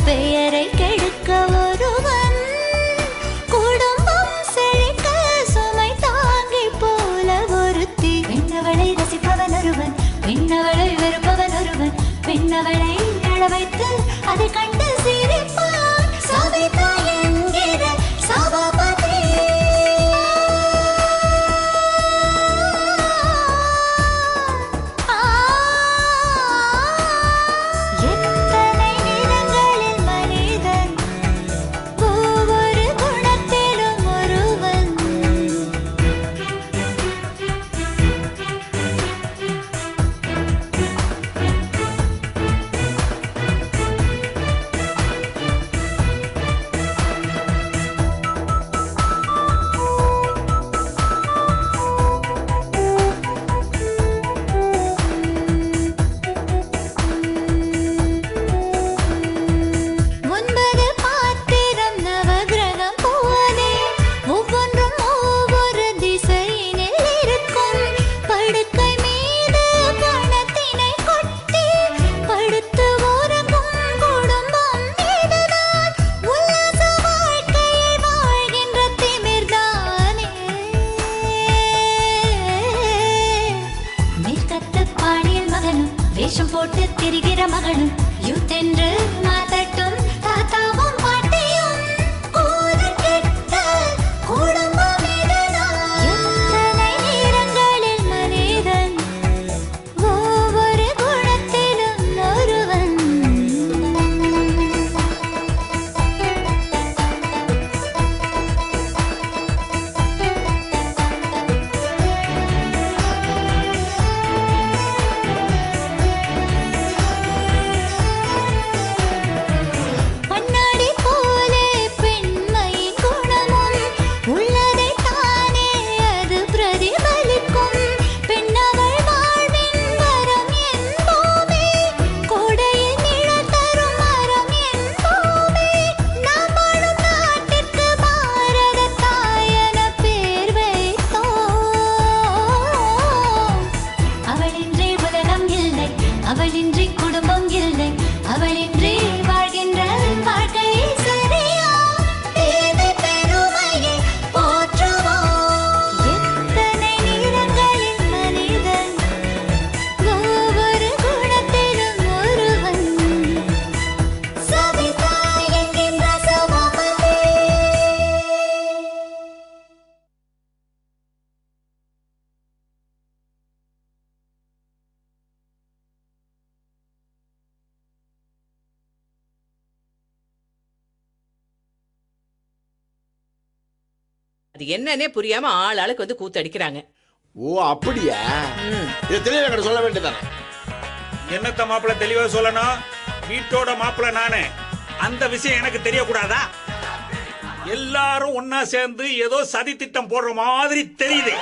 பெயரை கெடுக்க ஒருவன், குடும்பம் செழிக்க சுமை தாங்கி போல ஒருத்தி. பெண்ணவளை ரசிப்பவன் ஒருவன், பெண்ணவளை வெறுப்பவன் ஒருவன், பெண்ணவளை அழ வைத்து அதை கண்டு சிரிப்பான். சவிதா என்கிற சபாபதி எத்தனை நிறங்களில் மனிதன், ஒவ்வொரு குணத்திலும் ஒருவன். ஒன்பது பாத்திரம் நவகிரகம் போலே, ஒவ்வொன்றும் ஒவ்வொரு திசையினில் இருக்கும். படுக்கை மீது பணத்தினை கொட்டி படுத்து உறங்கும் குடும்பம் இதுதான். உல்லாச வாழ்க்கையை வாழ்கின்ற திமிர்தானே. மேற்கத்து பாணியில் மகனும், வேஷம் போட்டு திரிகிற மகனும், யூத் என்று மாதட்டும் தாத்தாவும் பாட்டியும். கூறுகெட்ட குடும்பம் இதுதான். எத்தனை நிறங்களில் மனிதன், ஒவ்வொரு குணத்திலும் ஒருவன். கண்ணாடி போலே பெண்மையின் குணமும், உள்ளதை தானே அது பிரதிபலிக்கும். பெண்ணவள் வாழ்வின் வரம் என்போமே, கோடையில் நிழல் தரும் மரம் என்போமே. நாம் வாழும் நாட்டிற்கு பாரத தாயென பேர் வைத்தோம். அவளின்றி உலகம் இல்லை, அவளின்றி குடும்பம் இல்லை, அவளின்றி வாழ்கின்ற வாழ்க்கை சரியா? தேவை பெருமையை போற்றுவோம். எத்தனை நிறங்களில் மனிதன், ஒவ்வொரு குணத்திலும் ஒருவன். சவிதா என்கின்ற சபாபதி. அது என்னன்னே புரியாம ஆள் ஆளுக்கு வந்து கூத்தடிக்கிறாங்க. ஓ அப்படியா? இது தெளிவாக சொல்ல வேண்டியதானே? என்னத்த மாப்பிள்ள தெளிவா சொல்லணும்? வீட்டோட மாப்பிள்ள நானு, அந்த விஷயம் எனக்கு தெரியக்கூடாதா? எல்லாரும் ஒன்னா சேர்ந்து ஏதோ சதி திட்டம் போடுற மாதிரி தெரியுது.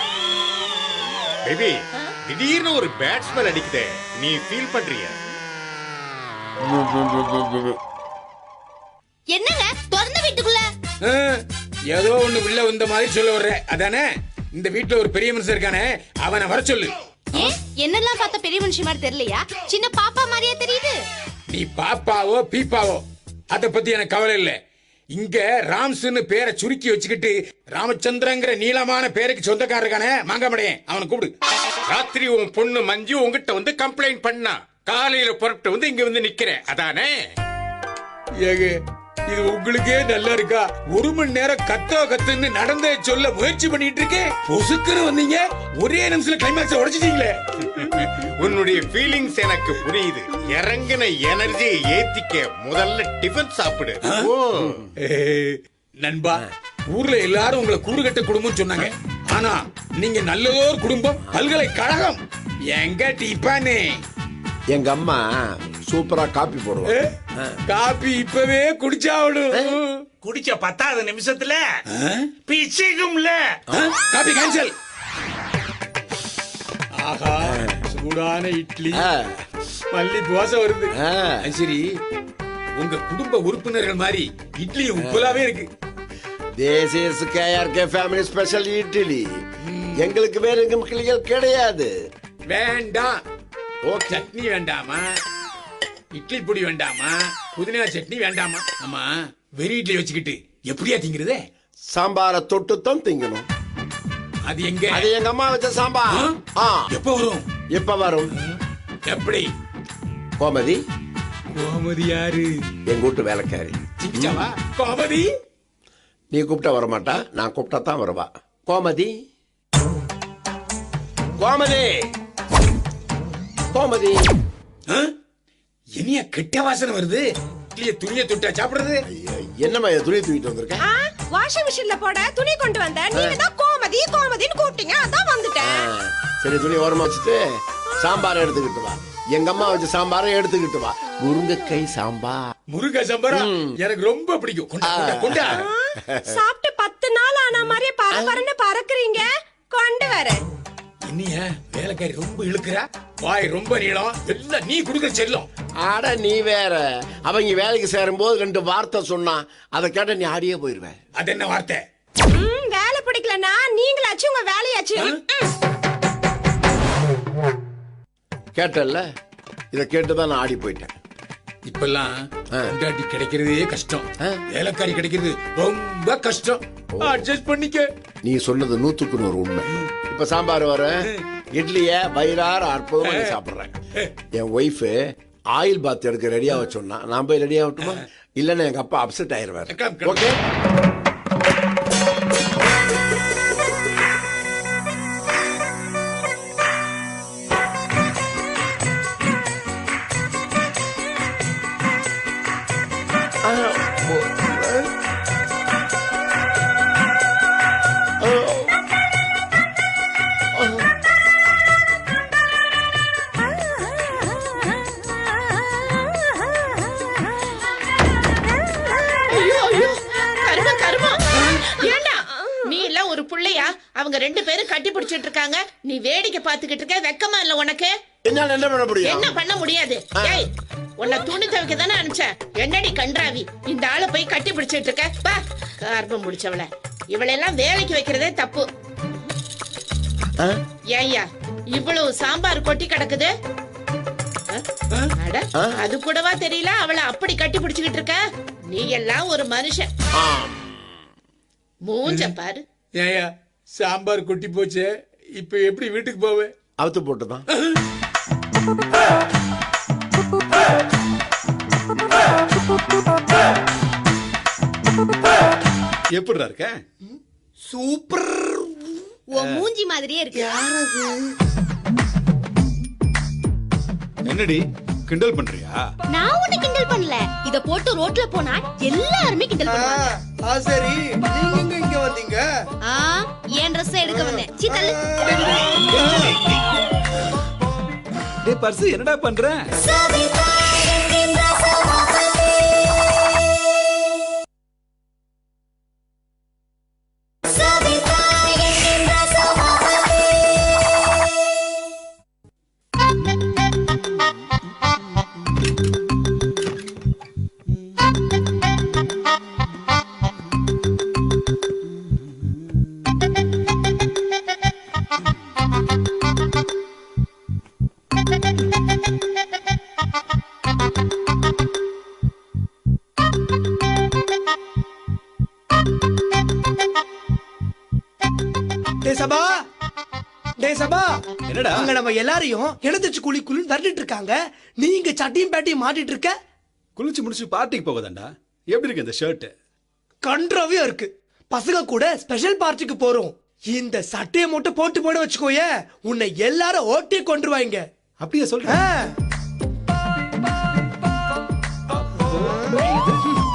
பேபி, திடீர்னு ஒரு பேட் ஸ்மெல் அடிக்குதே, நீ ஃபீல் பண்றியா? என்னங்க திறந்த வீட்டுக்குள்ள? ஏதோ ஒண்ணு உள்ள வந்த மாதிரி சொல்ல வர்ற அதானே? இந்த வீட்டுல ஒரு பெரிய மனுஷன் இருக்கானே, அவனை வர சொல்லு. என்னெல்லாம் பார்த்த பெரிய மனுஷன் மாதிரி தெரியலையா? சின்ன பாப்பா மாதிரியே தெரியுது. நீ பாப்பாவோ பீப்பாவோ அத பத்தி எனக்கு கவலை இல்ல. இங்க ராம்ஸ்னு பேரை சுருக்கி வச்சுக்கிட்டு ராமச்சந்திரங்கிற நீளமான பேருக்கு சொந்தக்காரர் இருக்கானே மாங்காமடையன், அவனை கூப்பிடு. ராத்திரி உன் பொண்ணு மஞ்சு உங்ககிட்ட வந்து கம்ப்ளைண்ட் பண்ணா, காலையில புறப்பட்டு வந்து இங்க வந்து நிக்கிறேன் அதானே? ஏக இது உங்களுக்கே நல்லா இருக்கா? ஒரு மணி நேரம் கத்துன்னு நடந்தே சொல்ல முயற்சி பண்ணிட்டு இருக்கேன், பொசுக்குன்னு வந்தீங்க, ஒரே நிமிஷத்துல கிளைமாக்ஸ் உடைச்சிட்டீங்களே. உன்னுடைய ஃபீலிங்ஸ் எனக்கு புரியுது. இறங்கின எனர்ஜியை ஏத்திக்க முதல்ல டிஃபன் சாப்பிடு. நண்பா, ஊர்ல எல்லாரும் உங்களை கூறுகட்ட குடும்பம் சொன்னாங்க. ஆனா நீங்க நல்லதோர் குடும்பம், பல்கலைக்கழகம். எங்க டிப்பானே? எங்க அம்மா சூப்பரா காப்பி போடுவாங்க. காப்பி இப்பவே குடிச்சாவணும். குடிச்ச 10வது நிமிஷத்துல பிச்சுக்கும்ல. Copy cancel. ஆஹா, சூடான இட்லி, மல்லி தோசை வருது. சரி, உங்க குடும்ப உறுப்பினர்கள் மாதிரி இட்லி உப்புலாவே இருக்கு. This is KRK family special idli. எங்களுக்கு வேற கிளிகள் கிடையாது. வேண்டாம். ஓ, சட்னி வேண்டாமா? இட்லி பொடி வேண்டாமா? புதினா சட்னி வேண்டாமா? ஆமா, வெறும் இட்லி வச்சுக்கிட்டு எப்படியா திங்கிறது? சாம்பாரை தொட்டுத்தான் திங்கணும். அது எங்க? அது எங்க அம்மா வச்ச சாம்பார். எப்ப வரும்? எப்ப வரும்? எப்படி? கோமதி கோமதி யாரு? எங்க வீட்டு வேலைக்காரி. சிக்கிச்சாவா? கோமதி நீ கூப்பிட்டா வரமாட்டா, நான் கூப்பிட்டா தான் வருவா. கோமதி கோமதி கோமதி. இனியா கெட்ட வாசனை வருது. இட்லிய துணியை தொட்டா சாப்பிடுறது? ஐயோ, என்னம்மா இதை துணி தூக்கிட்டு வந்திருக்கேன்? வாஷிங் மிஷின்ல போட துணி கொண்டு வந்தேன். நீங்க தான் கோமதி கோமதின்னு கூப்பிட்டீங்க, அதான் வந்துட்டேன். சரி, துணி ஓரமா வச்சுட்டு சாம்பார் எடுத்துக்கிட்டு வா. எங்க அம்மா வச்ச சாம்பாரை எடுத்துக்கிட்டு வா. முருங்கைக்காய் சாம்பார். முருங்கை சாம்பாரா? எனக்கு ரொம்ப பிடிக்கும். கொண்டா, கொண்டா, கொண்டா. சாப்பிட்டு 10 நாள் ஆன மாதிரியே பரபரன்னு பறக்குறீங்க. கொண்டு வரேன். இனியா வேலைக்காரி ரொம்ப இழுக்கிறா, வாய் ரொம்ப நீளம், எல்லாம் நீ குடுக்கிற செல்லம். ஆட நீ வேற. அவங்க வேலைக்கு சேரும் போது 2 வார்த்தை சொன்னா அதை கேட்ட நீ ஆடியே போயிருவ. அது என்ன வார்த்தை? வேலை பிடிக்கலன்னா நீங்களாச்சும் உங்க வேலையாச்சு. கேட்டல்ல, இத கேட்டுதான் நான் ஆடி போயிட்டேன். இப்பெல்லாம் பொண்டாட்டி கிடைக்கிறதே கஷ்டம், வேலைக்காரி கிடைக்கிறது ரொம்ப கஷ்டம். அட்ஜஸ்ட் பண்ணிக்க. நீ சொன்னது 100க்கு 100 உண்மை. இப்ப சாம்பார் வர, இட்லிய வயிறார அற்புதமா நீ சாப்பிடுறேன். என் ஒய்ஃப் ஆயில் பாத் எடுக்க ரெடியா வச்சோன்னா நான் போய் ரெடியா ஆகட்டுமா? இல்லன்னா எங்க அப்பா அப்செட் ஆயிருவாரு. ஓகே, ஒரு புள்ளையா? அவங்க 2 பேரும் கட்டி பிடிச்சிட்டு இருக்காங்க, நீ வேடிக்கை பாத்துக்கிட்டு இருக்க. வெக்கமா இல்ல உனக்கு? என்னால என்ன பண்ண முடியும்? என்ன பண்ண முடியாது? ஏய், உன்னை துணி துவைக்க தானே அனுப்பிச்சேன். என்னடி கன்றாவி, இந்த ஆளை போய் கட்டி பிடிச்சிட்டு இருக்க? பா, கர்ப்பம் முடிச்சவள. இவளெல்லாம் வேலைக்கு வைக்கிறதே தப்பு. ஏய்யா, இவ்வளவு சாம்பார் கொட்டி கிடக்குது. அட, அது கூடவா தெரியல அவளை அப்படி கட்டி பிடிச்சுக்கிட்டு இருக்க? நீ எல்லாம் ஒரு மனுஷன். மூஞ்ச பாரு. ஏயா, சாம்பார் கொட்டி போச்சு, இப்ப எப்படி வீட்டுக்கு போவே? அவுத்து போட்டுதான். எப்படிடா இருக்க? சூப்பர். உன் மூஞ்சி மாதிரியே இருக்கு. என்னடி கிண்டல் பண்றியா? நான் உன்னை கிண்டல் பண்ணல. இத போட்டு ரோட்ல போனா எல்லாருமே கிண்டல் பண்ணுவாங்க. சரி, நீங்க எங்க இங்க வந்தீங்க? என் Dress எடுக்க வந்தேன். சீ தள்ளு. டேய் பர்சு, என்னடா பண்ற? என்னடா அங்க நம்ம எல்லாரையும் இனத்தச்சு குளிக்குள்னு விரட்டிட்டு இருக்காங்க. நீங்க சட்டியும் பேட்டியும் மாட்டிட்டு இருக்க. குளிச்சு முடிச்சு பார்ட்டிக்கு போகதாண்டா. எப்படி இருக்கு இந்த ஷர்ட்? கண்ட்ராவியா இருக்கு. பசங்க கூட ஸ்பெஷல் பார்ட்டிக்கு போறோம். இந்த சட்டையை மட்டும் போட்டு போட வச்சுக்கோயே, உன்னை எல்லாரும் ஓட்டி கொண்டுருவாங்க. அப்படியே சொல்ற?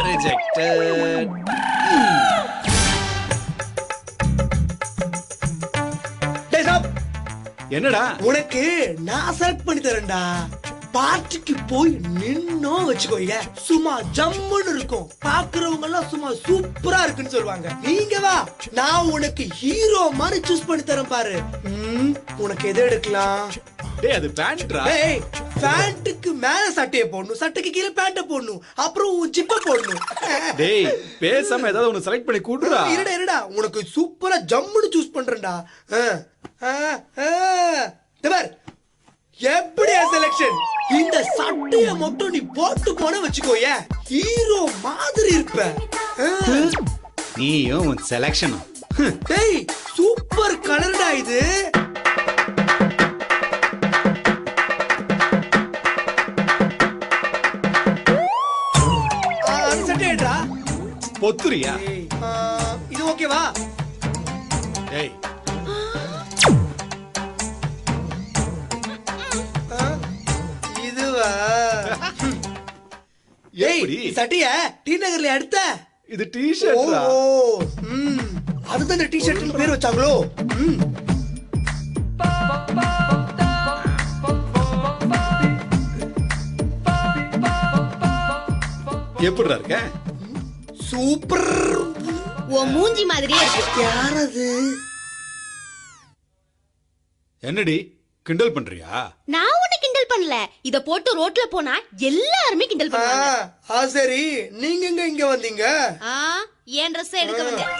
ரிஜெக்டட். என்னடா? உனக்கு நான் செலக்ட் பண்ணி தரேன்டா. பார்ட்டிக்கு போய் நின்னோம் வச்சுக்கோங்க, சும்மா ஜம்முன்னு இருக்கும். பாக்குறவங்க எல்லாம் சும்மா சூப்பரா இருக்குன்னு சொல்லுவாங்க. நீங்க வா, நான் உனக்கு ஹீரோ மாதிரி சூஸ் பண்ணி தரேன் பாரு. உனக்கு எது எடுக்கலாம்? டேய், அது பேண்ட்ரா. டேய், பேண்ட்டுக்கு மேல சட்டையை போடணும், சட்டைக்கு கீழே பேண்ட போடணும், அப்புறம் உன் ஜிப்ப போடணும். டேய், பேசாம ஏதாவது ஒன்னு செலக்ட் பண்ணி கூடுறா. இருடா, உனக்கு சூப்பரா ஜம்முன்னு சூஸ் பண்றேன்டா. எப்படியா செலக்ஷன்? இந்த சட்டைய மட்டும் நீ போட்டு போன வச்சுக்கோயே, ஹீரோ மாதிரி இருப்ப. நீயும் உன் செலக்ஷனும். டேய் சூப்பர் கலர்டா இது. அந்த சட்டை எடுடா. பொத்துறியா? இது ஓகேவா? டேய் இதுவா? எப்படி? சட்டைய டி நகர்ல எடுத்த? இது டி-ஷர்ட். அதுதான் இந்த டி-ஷர்ட்னு பேர் வச்சாங்களோ? எப்படிடா இருக்க? சூப்பர். உன் மூஞ்சி மாதிரியே இருக்கு. யாரது? என்னடி கிண்டல் பண்றியா? நான் உன்னை கிண்டல் பண்ணல. இத போட்டு ரோட்ல போனா எல்லாருமே கிண்டல் பண்ணுவாங்க. சரி நீங்க எங்க இங்க வந்தீங்க? என் ட்ரெஸ் எடுக்க வந்தேன்.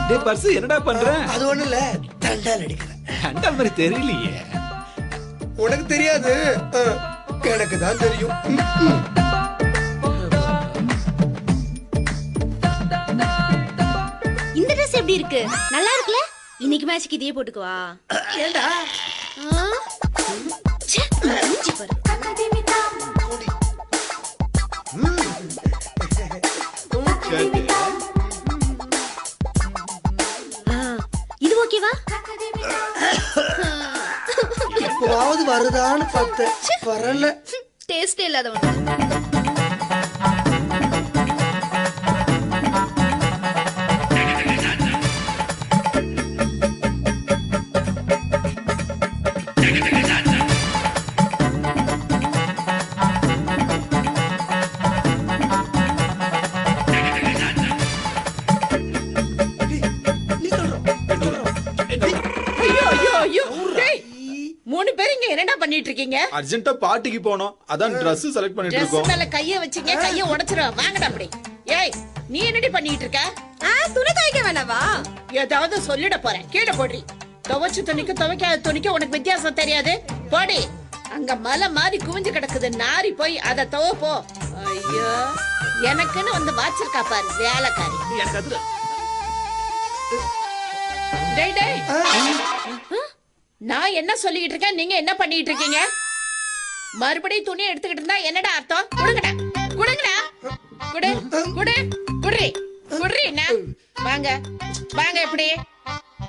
டேய் பர்ஸ் என்னடா பண்ற? அது ஒண்ணு இல்ல, தண்டால் அடிக்கிறேன். கண்டால் மாதிரி தெரியலையே. உனக்கு தெரியாது, எனக்கு தான் தெரியும். இந்த ட்ரெஸ் எப்படி இருக்கு? நல்லா இருக்குல? இன்னைக்கு மேட்ச்க்கு இதே போட்டுக்குவா. ஏண்டா? ச்சே, மூஞ்சி பாரு. இது ஓகேவா? எப்பவாவது வருதான்னு பார்த்தேன், வரல. டேஸ்டே இல்லாதவன். மூணு பேர் இங்க என்னடா பண்ணிட்டு இருக்கீங்க? அர்ஜென்ட்டா பார்ட்டிக்கு போனோம், அதான் Dress செலக்ட் பண்ணிட்டு Dress இருக்கோம். மேல கைய வச்சீங்க, கைய உடைச்சிரும். வாங்கடா அப்படி. ஏய் நீ என்னடி பண்ணிட்டு இருக்க? துணி துவைக்க வேணாவா? ஏதாவது சொல்லிட போறேன், கீழே போடுறி. துவைச்சு துணிக்கு துவைக்காத துணிக்கு உனக்கு வித்தியாசம் தெரியாது. போடி. அங்க மலை மாதிரி குவிஞ்சு கிடக்குது, நாரி போய் அத துவைப்போ. ஐயோ, எனக்குன்னு வந்து வாச்சிருக்கா பாரு வேலைக்காரி. எனக்கு அது டேய் டேய், நான் என்ன சொல்லிட்டு இருக்கேன், நீங்க என்ன பண்ணிட்டு இருக்கீங்க? மறுபடியும் துணி எடுத்துக்கிட்டு இருந்தா என்னடா அர்த்தம்? குடுங்கடா குடுங்கடா, குடு குடு குடுறி குடுறீனா. வாங்க வாங்க, இப்படி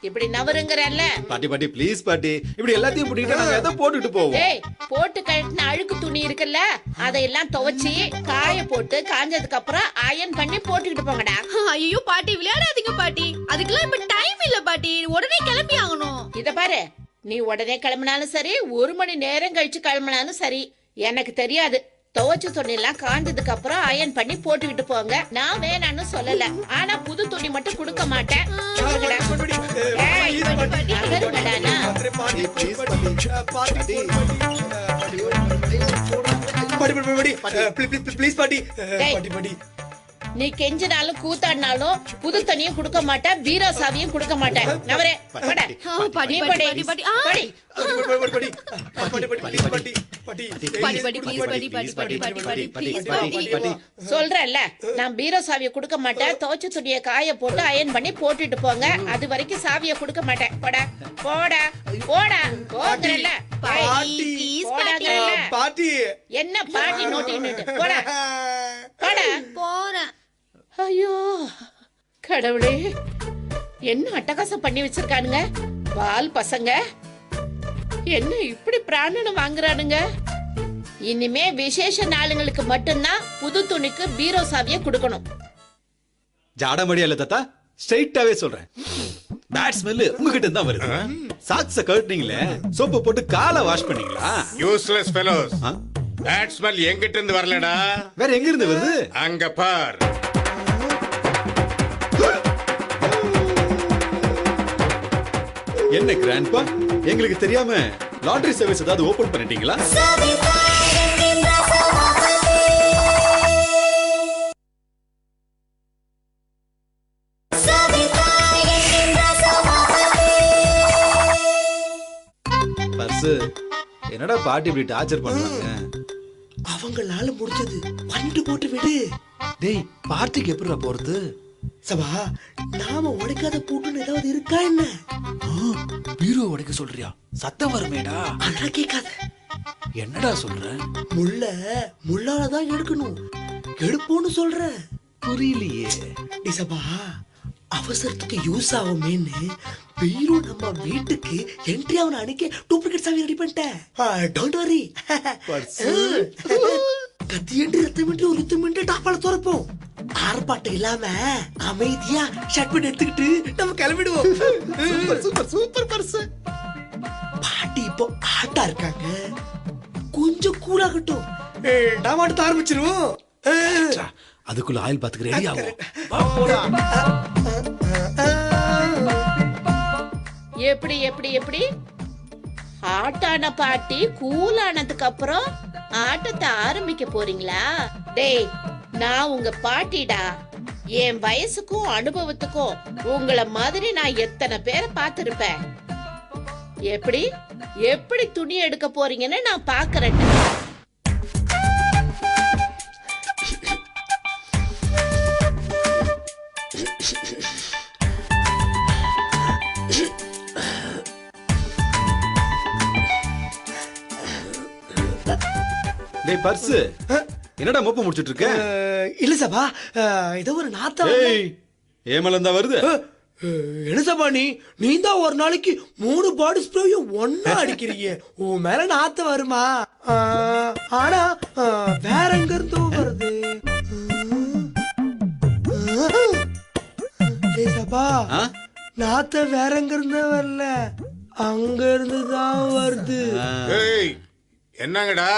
இப்படி நவருங்கறல்ல. பாட்டி பாட்டி ப்ளீஸ் பாட்டி, இப்படி எல்லாத்தையும் போட்டுக்கிட்டு நாங்க எதை போட்டுட்டு போவோம்? ஏய், போட்டு கழட்டின அழுக்கு துணி இருக்குல்ல, அதையெல்லாம் துவைச்சி காய போட்டு காஞ்சதுக்கு அப்புறம் அயன் பண்ணி போட்டுக்கிட்டு போங்கடா. ஐயோ பாட்டி, விளையாடாதீங்க பாட்டி. அதுக்கெல்லாம் இப்ப டைம் இல்ல பாட்டி. உடனே கிளம்பி ஆகணும். இத பாரு, நீ உடனே கிளம்பினாலும் சரி, 1 மணி நேரம் கழிச்சு கிளம்பினாலும் சரி, எனக்கு தெரியாது. துவைச்ச துணி எல்லாம் காஞ்சதுக்கு அப்புறம் அயன் பண்ணி போட்டுக்கிட்டு போங்க. நான் வேணான்னு சொல்லல, ஆனா புது துணி மட்டும் கொடுக்க மாட்டேன். நீ கெஞ்சினாலும் கூத்தாடினாலும் புது தண்ணியும் கொடுக்க மாட்டேன், பீரோ சாவியும் கொடுக்க மாட்டேன். நவரே சொல்றேன்ல, நான் பீரோ சாவியை கொடுக்க மாட்டேன். துவைச்ச துணியை காய போட்டு அயன் பண்ணி போட்டுட்டு போங்க. அது வரைக்கும் சாவியை கொடுக்க மாட்டேன். போடா போடா போடா போங்கறல்ல. பாட்டி என்ன பாட்டி நோட்டின்னு போடா போடா போறேன். ஐயோ கடவுளே, என்ன அட்டகாசம் பண்ணி வச்சிருக்கானுங்க பால் பசங்க. என்ன இப்படி பிராணனை வாங்குறானுங்க? இனிமே விசேஷ நாளுங்களுக்கு மட்டும்தான் புது துணிக்கு பீரோ சாவியை கொடுக்கணும். ஜாடமடியா இல்ல தாத்தா, ஸ்ட்ரைட்டாவே சொல்றேன். பேட் ஸ்மெல் உங்ககிட்ட தான் வருது. சாக்ஸ கழட்டினீங்களே, சோப்பு போட்டு காலை வாஷ் பண்ணீங்களா? Useless fellows. பேட் ஸ்மெல் எங்கிட்ட இருந்து வரலடா. வேற எங்க இருந்து வருது? அங்க பார். என்ன கிராண்ட்பா, எங்களுக்கு தெரியாம லாண்டரி சர்வீஸ் ஏதாவது ஓபன் பண்ணிட்டீங்களா? பர்ஸ் என்னடா பாட்டி இப்படி டார்ச்சர் பண்றாங்க? அவங்களால முடிஞ்சது பண்ணிட்டு போட்டு விடு. டேய் பார்ட்டிக்கு எப்படிடா போறது? சபா, நாம உடைக்காத பூட்டுன்னு ஏதாவது இருக்கா என்ன? பீரோ உடைக்க சொல்றியா? சத்தம் வருமேடா. அதெல்லாம் கேட்காத. என்னடா சொல்ற? முள்ளாலதான் எடுக்கணும். எடுப்போன்னு சொல்றேன். புரியலையே. சபா, அவசரத்துக்கு யூஸ் ஆகுமேன்னு பீரோ நம்ம வீட்டுக்கு என்ட்ரி ஆகணும் அன்னைக்கு டூப்ளிகேட் சாவி ரெடி பண்ணிட்டேன். Don't worry. கத்தியன்று ரத்தமின்றி ஒரு யுத்தமின்றி டாப்பால துறப்போம். ஆர்ப்பாட்டம் இல்லாம அமைதியா ஷட் பண்ணி எடுத்துக்கிட்டு நம்ம கிளம்பிடுவோம். Super super super purse. பாட்டி இப்போ ஆட்டா இருக்காங்க, கொஞ்சம் கூலாகட்டும். நாம அடுத்து ஆரம்பிச்சிருவோம். அதுக்குள்ள ஆயில் பாத்துக்கு ரெடி ஆகும். எப்படி எப்படி எப்படி ஆட்டான பாட்டி கூலானதுக்கு அப்புறம் ஆட்டத்தை ஆரம்பிக்க போறீங்களா? டேய், நான் உங்க பாட்டிடா. என் வயசுக்கும் அனுபவத்துக்கும் உங்கள மாதிரி நான் எத்தனை பேரை பார்த்திருப்பேன். எப்படி எப்படி துணி எடுக்க போறீங்கன்னு நான் பாக்குறேன். டேய் பர்ஸ், என்னடா மொப்ப முடிச்சிட்டு இருக்க? இல்ல சபா, ஏதோ ஒரு நாத்தம். ஏமலந்தா வருது. என்ன சபா, நீ தான் ஒரு நாளைக்கு 3 பாடி ஸ்ப்ரேயும் ஒன்னா அடிக்கிறீங்க. உன் மேல நாத்தம் வருமா? ஆனா வேற எங்க இருந்தோ வருது. சபா, நாத்தம் வேற எங்க இருந்தோ வரல, அங்க இருந்துதான் வருது. என்னங்கடா,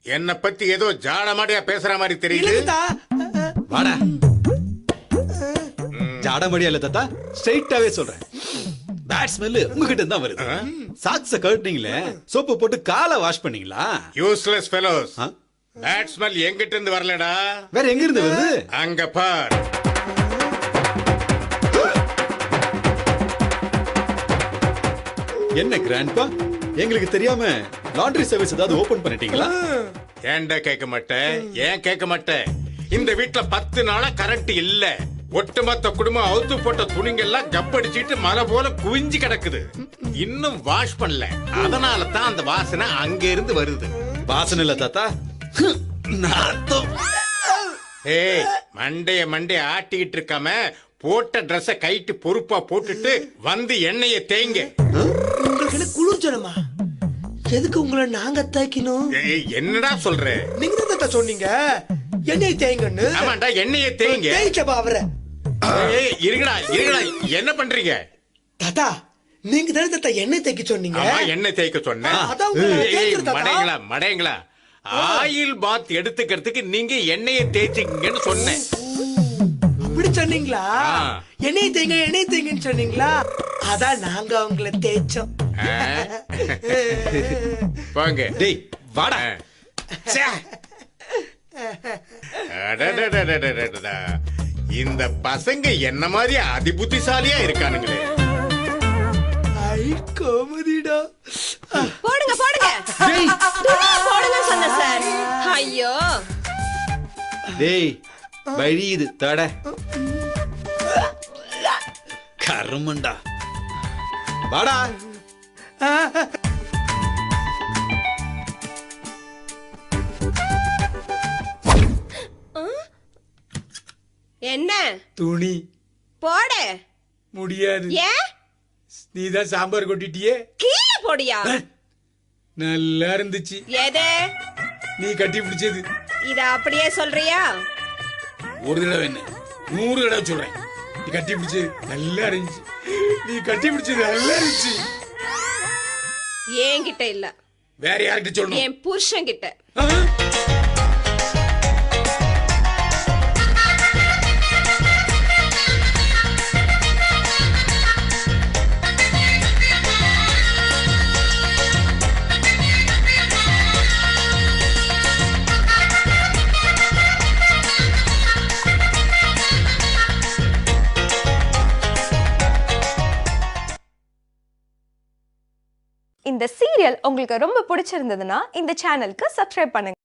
என்ன பத்தி ஏதோ ஜாடமாடியா பேசுற மாதிரி தெரியுது. வாடா. ஜாடமாடியா இல்ல தாத்தா, ஸ்ட்ரைட்டாவே சொல்றேன். பேட் ஸ்மெல் உங்ககிட்ட தான் வருது. சாக்ஸ கழட்டினீங்களே, சோப்பு போட்டு காலை வாஷ் பண்ணீங்களா? Useless fellows. பேட் ஸ்மெல் எங்கிட்ட இருந்து வரலடா. வேற எங்க இருந்து வருது? அங்க பார். என்ன கிராண்ட்பா, எங்களுக்கு தெரியாம லாண்டரி சர்வீஸ் ஏதாவது ஓபன் பண்ணிட்டீங்களா? ஏன்டா கேட்க மாட்டேன்? ஏன் கேட்க மாட்டேன்? இந்த வீட்டுல 10 நாளா கரண்ட் இல்ல. ஒட்டுமொத்த குடும்பம் அவுத்து போட்ட துணிங்கெல்லாம் கப்படிச்சிட்டு மலை போல குவிஞ்சு கிடக்குது. இன்னும் வாஷ் பண்ணல. அதனால தான் அந்த வாசனை அங்க இருந்து வருது. வாசனை இல்ல தாத்தா, நாத்தம். ஏய், மண்டைய ஆட்டிக்கிட்டு இருக்காம போட்ட ட்ரெஸ்ஸ கைட்டு பொறுப்பா போட்டுட்டு வந்து எண்ணெயை தேய்ங்க. உங்களுக்கு என்ன குளிர்ச்சனமா? எதுக்கு உங்களை நாங்க தேய்க்கணும்? என்னடா சொல்ற? நீங்க தான் சொன்னீங்க எண்ணெயை தேய்ங்கன்னு. ஆமாண்டா, எண்ணெயை தேய்ங்க. தேய்ச்சப்பா அவரை. இருங்கடா இருங்கடா, என்ன பண்றீங்க? தாத்தா, நீங்க தானே தாத்தா எண்ணெய் தேய்க்க சொன்னீங்க. எண்ணெய் தேய்க்க சொன்னேன். மடையங்களா, ஆயில் பாத் எடுத்துக்கிறதுக்கு நீங்க எண்ணெயை தேய்ச்சிங்கன்னு சொன்னேன். அப்படி சொன்னீங்களா? எண்ணெய் தேய்ங்கன்னு சொன்னீங்களா? அதான் நாங்க அவங்கள தேய்ச்சோம். வாங்க. டேய் வாடா. இந்த பசங்க என்ன மாதிரி அதிபுத்திசாலியா இருக்கானுங்களே. ஐ கோமதிடா. போடுங்க போடுங்க. துணி போடுங்க சொன்ன சார். ஐயோ. டேய் வழி இது தட. கர்மண்டா. வாடா. என்ன துணி போடு. முடியாது. ஏன்? நீதான் சாம்பார் கொட்டிட்டியே. கீழே போடியா. நல்லா இருந்துச்சு. எது? நீ கட்டி பிடிச்சது. இத அப்படியே சொல்றியா? ஒரு தடவை என்ன 100 தடவை சொல்றேன். நீ கட்டி பிடிச்சது நல்லா இருந்துச்சு. நீ கட்டி பிடிச்சது நல்லா இருந்துச்சு. என்கிட்ட இல்ல, வேற யார்கிட்ட சொல்லணும்? என் புருஷன் கிட்ட. இந்த சீரியல் உங்களுக்கு ரொம்ப பிடிச்சிருந்ததுன்னா இந்த சேனலுக்கு சப்ஸ்கிரைப் பண்ணுங்க.